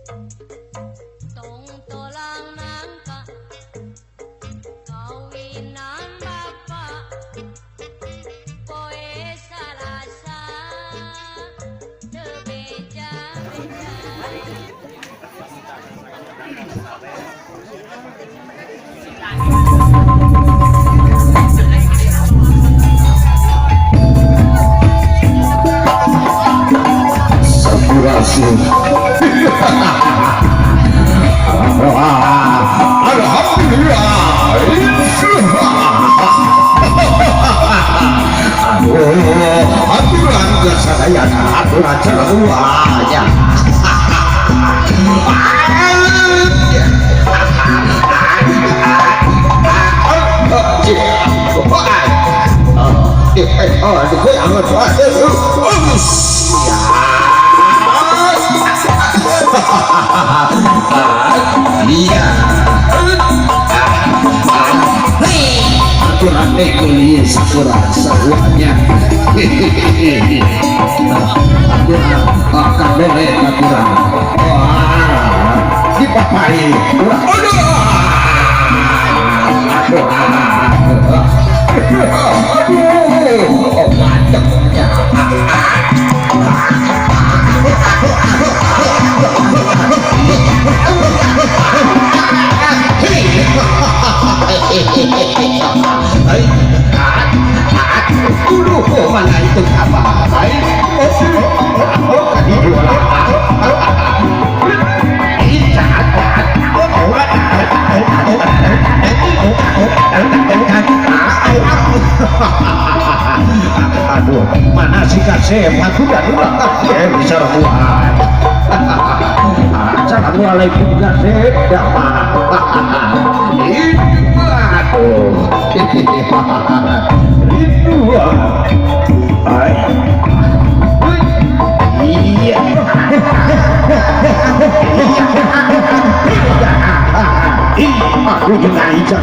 tong tolang nangka kawinan bapak poe salasa tebeja Sampurasun. Alhamdulillah. Aturan kesadayaan, aturan semuanya. Iya. Aturan kuliah sakura semuanya. Aturan akan boleh aturan. Dipapai. Aduh, mantapnya. Mana itu apa? Aduh, mana sih kasih? Aku dah lupa. Bisa buat. Assalamualaikum kasih. Aduh, itu iya. Aku kena ijak.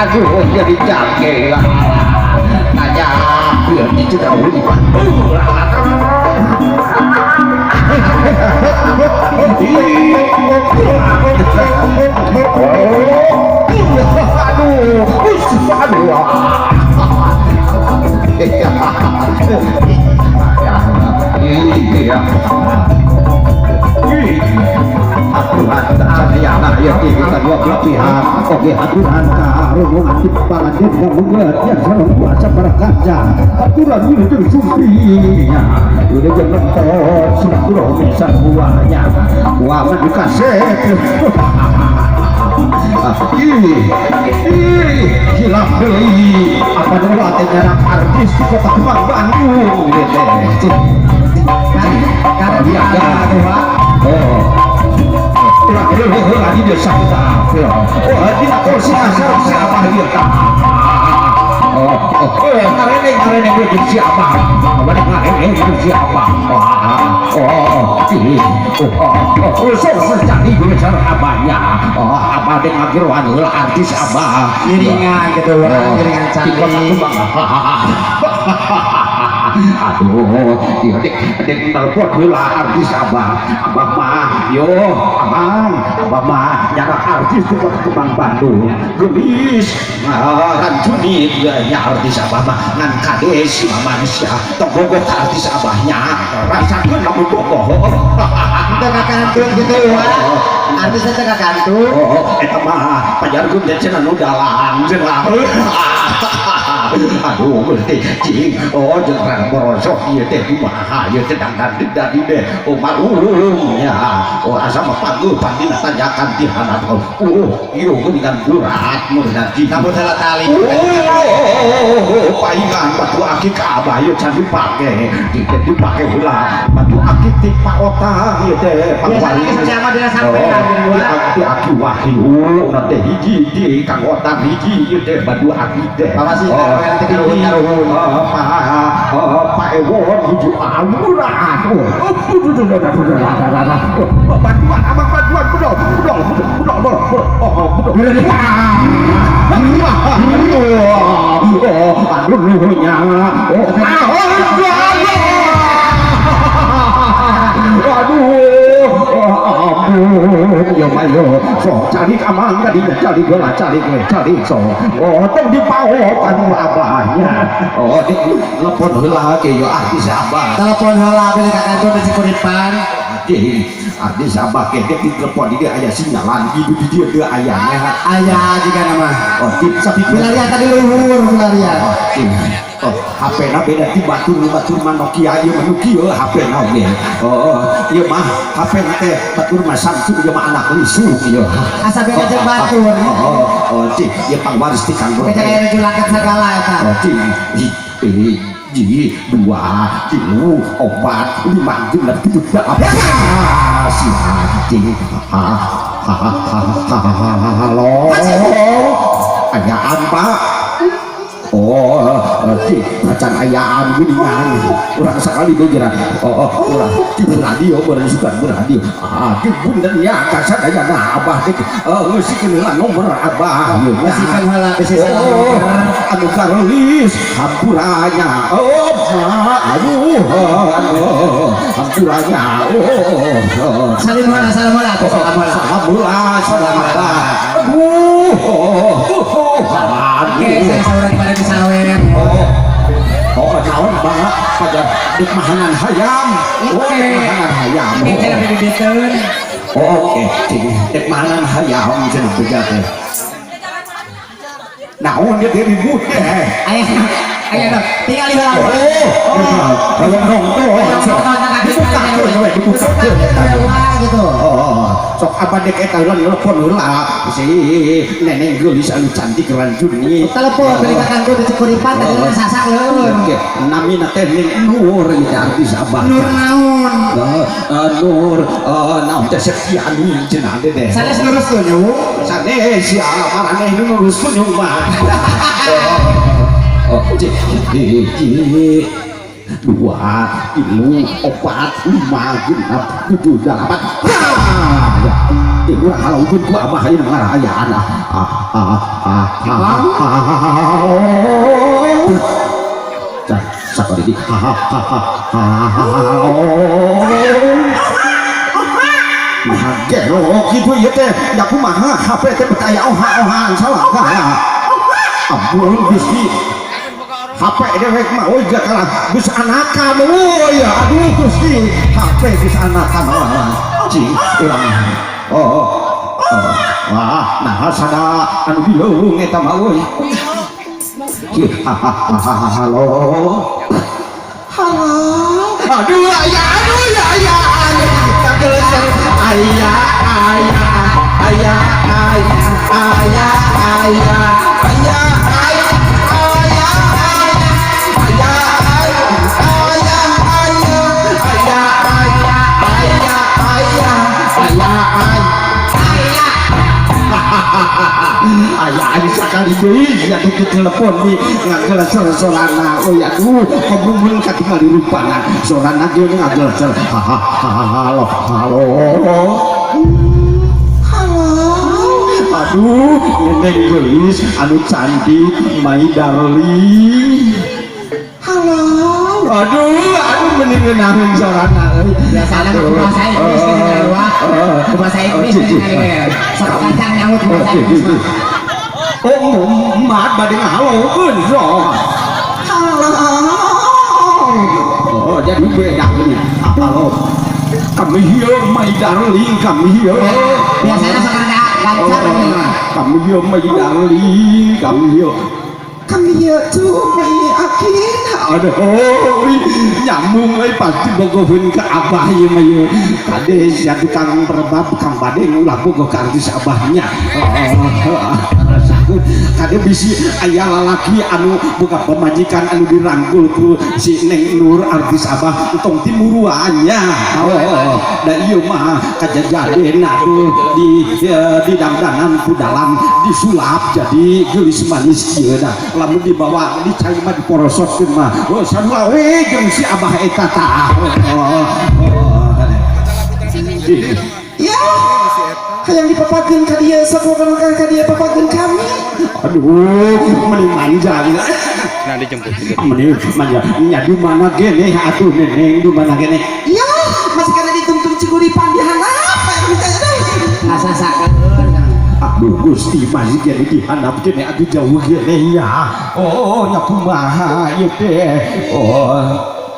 Aduh, jadi capek lah. Tanya, biar dicedak ulipan. Aturan saya anak yang kita dua belah pihak. Oke, aturan karungan di kepala dia mengat yang selalu kuasa berkaca. Aturan ini tersumpinya. Udah jangan tos, sudah kurang bisa buahnya. Waman dikasih. Hilap beli apa dulu nyarang artis di kota Kemang Bandung karena dia lagi dia sakit dia kursi asal siapa dia karena itu siapa itu siapa jadi bicara abahnya apa dengan geruan artis abah iringan gitu iringan cantik aduh dia telepon gula artis abah mah yo abah mah nyara artis di kota Kemang Bandung gelis rancunit ya artis abah mah ngan kades manusia togogok artis abahnya rasakan kamu bogoh kita kakantung gitu artis itu kakantung itu mah pajargun dan cenah nu dalang cenah aduh berarti cing jangan merosok ieu teh kumaha ieu teh dangdang dari deh Omar ya asa mah pangeupan dina tanjakan ti hanap ieu geuningan berat mun nanti namun salah tali paingan batu akik ka abah ieu can dipake dipake heula batu akik ti Pak Ota ieu teh pangwali sama dina sampean di aki wahyu na teh hiji di Kang Ota hiji ieu teh batu akik teh makasih Pak Ewon hidup amuran. Bantuan, abang bantuan, bedol. Ya mayo, so cari kamang tadi cari bola cari so. Oh, tong dipawokan abahnya. Oh, telepon heula ke yo artis abah. Telepon heula beli ka kantor di Cikuripan. Artis abah ke telepon dia aya sinyalan gitu di dia ayahnya. Ayah juga nama. Oh, tapi Bilarian tadi luhur bilarian. Oh, HP na beda ti batur mah Nokia ieu mah Nokia HP na oge. Oh, ieu mah HP na teh batur mah Samsung ieu mah anak lisu ieu. Asa beda jeung batur. Oh, cik, ieu pangwaris ti Kang Bro. Beda aya julakeun sagala eta. Oh, cik. Ji, 2, 3, 4, 5, 6, 7, 8. Si cik. Halo. Ayaan, Pak. Oh, macan ayam geuningan urang sakali gegeran. Urang di radio beurang suka radio. Di bundernya kasar aya nah abah teh ngeusikeun heula nomor abah. Ngasihkeun heula ke anu karolis hampuranya. Aduh, hampuranya. Salim heula Oke, saya saudara pada di sawer. Naon banget pada di mahanan hayam. Mahanan hayam. Ini cara dibeteun. Oke, di mahanan hayam cenah beja teh. Naon dia ribut teh. Aya dong, tinggal di heula. Gitu. Sok apa dek eta heula nelpon heula si neneng geulis anu cantik ranjun ni. Telepon beli ka kantor di Cikuripan tadi mah sasak leueur. Namina teh Nur ieu artis abah. Nur naon? Nur naon teh Septiani cenah teh. Sanes lurus tuh. Sanes ya maraneh lurus tuh mah. Cik, 2, 3, 4, 5, 6, 7, 8. Urang halaukeun ku abah ieu ngarayaan. Sakali di. Nah, gelo kitu ieu teh da kumaha HP teh betaya oha-ohaan salah ka. Ampun Gusti. HP dewek mah oja kalah geus anakan ya aduh Gusti HP geus anakan cing urang nah sada anu bileung eta mah euy halo aduh ya ayah sekali deui ya tutup telepon di ngagel sorana oh ya aduh kobrung katingal di rupana sorana ge ngagel halo aduh neneng geulis anu cantik my darling aduh mending ngeunahun sorana euy biasana mah bahasa Inggris ke bahasa Inggris sok kacang nyaut bahasa Inggris. Maat bade ngahalokeun sok. Jadi beda ini. Halo. Kami hieu my darling, kami hieu. Biasana sok ada lancar kami hieu my darling, kami hieu. Kami hieu tuh my akin. Aduh, nyambung euy pasti bogoheun ka abah ieu mah ieu. Kade sia tukang perebab kang bade ulah bogoh ka artis abahnya. kade bisi aya lalaki anu buka pemajikan anu dirangkul ku si Neng Nur artis Abah tong timuruannya da ieu mah kajajadena tuh di dangdangan ku dalam disulap jadi geulis manis ieu da lamun dibawa dicai mah diporosotkeun mah sarua we jeung si Abah eta tah ya yang dipapakeun ka dieu sakumaha ka dieu papakeun kami aduh mending manja Nah dijemput mending manja nya di mana gene atuh Neneng di mana gene ya masih kana ditungtung ciguripan di handap ngasasakeun aduh Gusti masih jadi dihandap gene atuh jauh gene ya nya kumaha ieu teh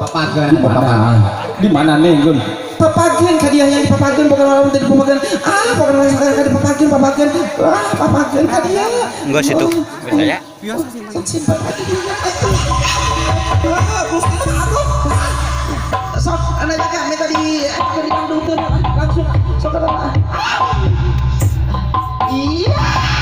papakeun di mana Neng papakeun ka dieu yang dipapakeun bukan lawan tadi papakeun bukan ka dipapakeun papakeun ka dieu enggak situ biasanya simpan aja dia Gusti sok anak jaga minta di dangdutkeun langsung sok iya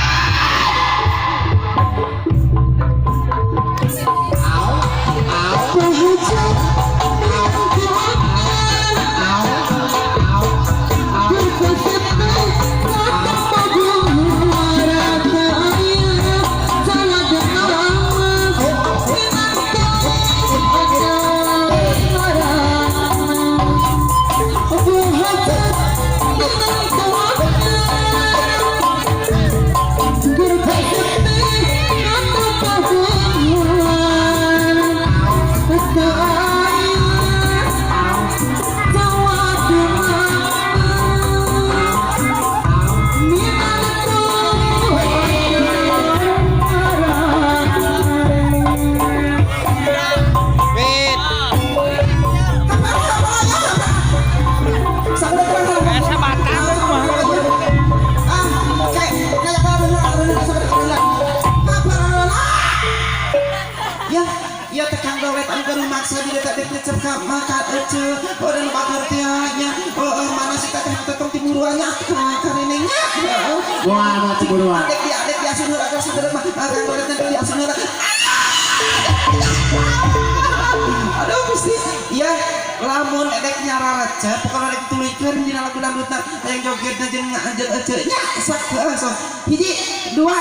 aduh Gusti ya lamun edek nyara raja pokoknya edek tulikeun dina lagu dangdutna hayang jogetna jeung ngaanjeun ece nya sak sok hiji dua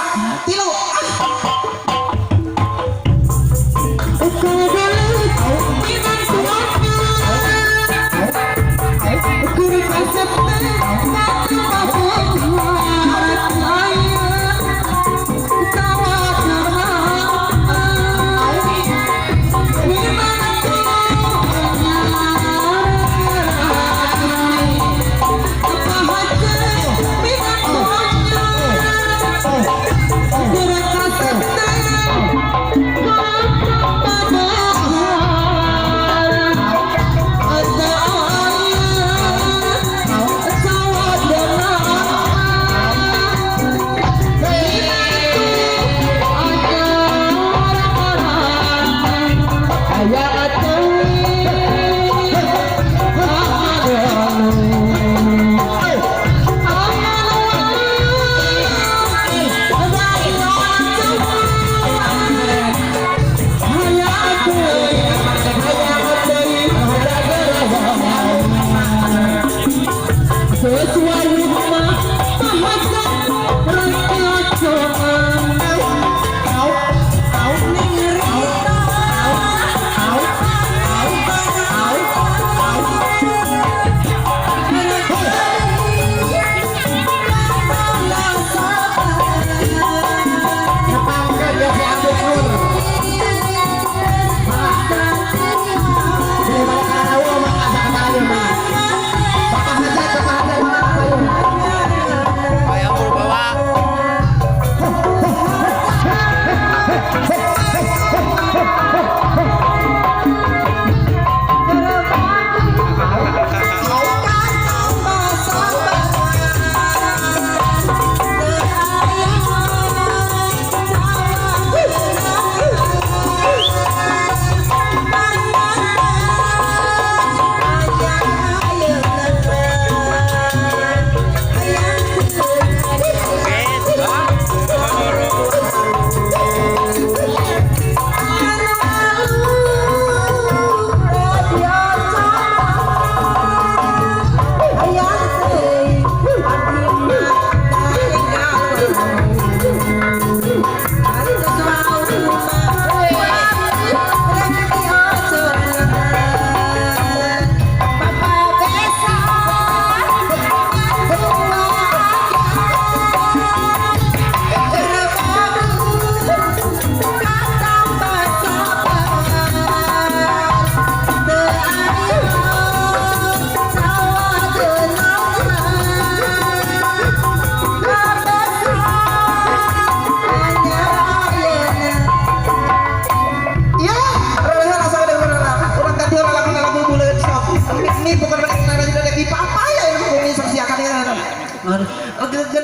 tilu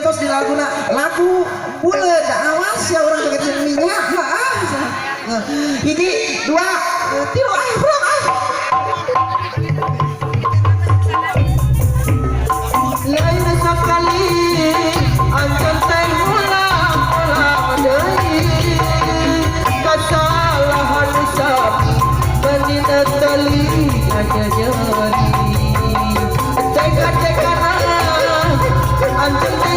tos di lagu bulan awas ya orang joget minyak hiji dua tilu bro lain sekali ancan teh ulang deui kesalahan sapi menina tali aja jadi cekak-cekak ancan teh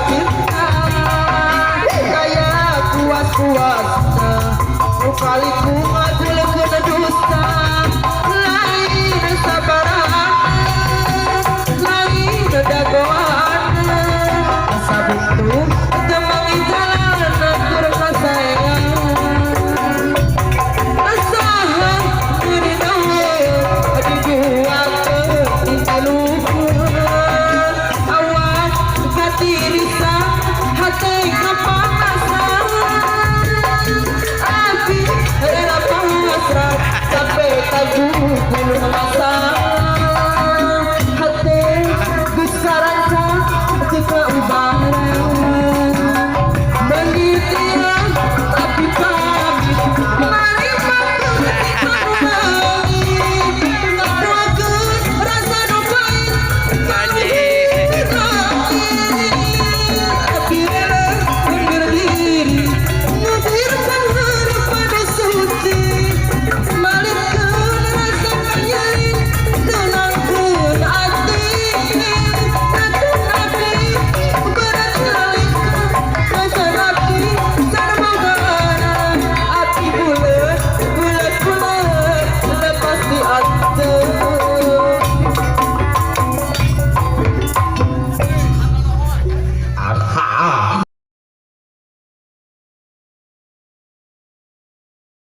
cinta kayak puas-puasna kali ku